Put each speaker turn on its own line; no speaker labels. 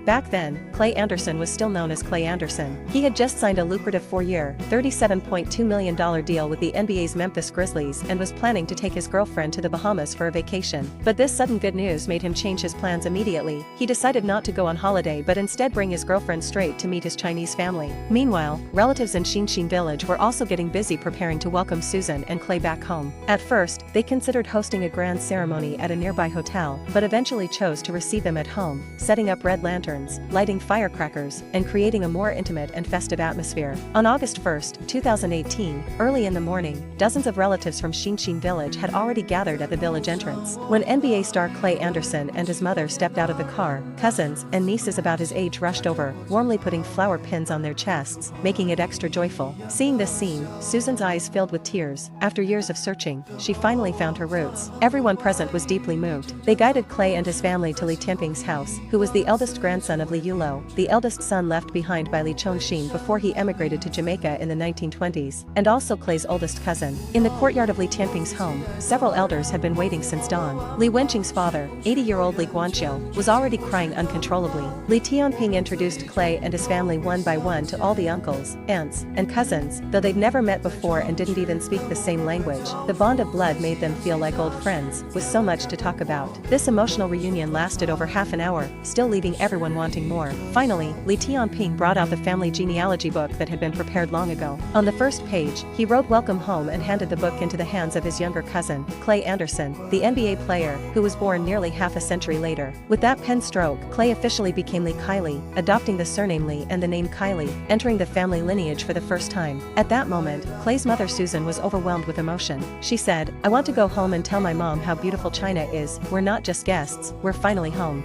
Back then, Clay Anderson was still known as Clay Anderson. He had just signed a lucrative 4-year, $37.2 million deal with the NBA's Memphis Grizzlies and was planning to take his girlfriend to the Bahamas for a vacation. But this sudden good news made him change his plans immediately. He decided not to go on holiday but instead bring his girlfriend straight to meet his Chinese family. Meanwhile, relatives in Xinshin village were also getting busy preparing to welcome Susan and Clay back home. At first, they considered hosting a grand ceremony at a nearby hotel, but eventually chose to receive them at home, setting up red lanterns, lighting firecrackers, and creating a more intimate and festive atmosphere. On August 1, 2018, early in the morning, dozens of relatives from Xinshin village had already gathered at the village entrance. When NBA star Clay Anderson and his mother stepped out of the car, cousins and nieces about his age rushed over, warmly putting flower pins on their chests, making it extra joyful. Seeing this scene, Susan's eyes filled with tears. After years of searching, she finally found her roots. Everyone present was deeply moved. They guided Clay and his family to Li Tianping's house, who was the eldest grandson of Li Yulo, the eldest son left behind by Li Chongxin before he emigrated to Jamaica in the 1920s, and also Clay's oldest cousin. In the courtyard of Li Tianping's home, several elders had been waiting since dawn. Li Wenqing's father, 80-year-old Li Guanqiu, was already crying uncontrollably. Li Tianping introduced Clay and his family one by one to all the uncles, aunts, and cousins, though they'd never met before and didn't even speak the same language. The bond of blood made them feel like old friends, with so much to talk about. This emotional reunion lasted over half an hour, still leaving everyone wanting more. Finally, Li Tianping brought out the family genealogy book that had been prepared long ago. On the first page, he wrote "Welcome Home" and handed the book into the hands of his younger cousin, Clay Anderson, the NBA player, who was born nearly half a century later. With that pen stroke, Clay officially became Li Kylie, adopting the surname Li and the name Kylie, entering the family lineage for the first time. At that moment, Clay's mother Susan was overwhelmed with emotion. She said, "I want to go home and tell my mom how beautiful China is. We're not just guests, we're finally home."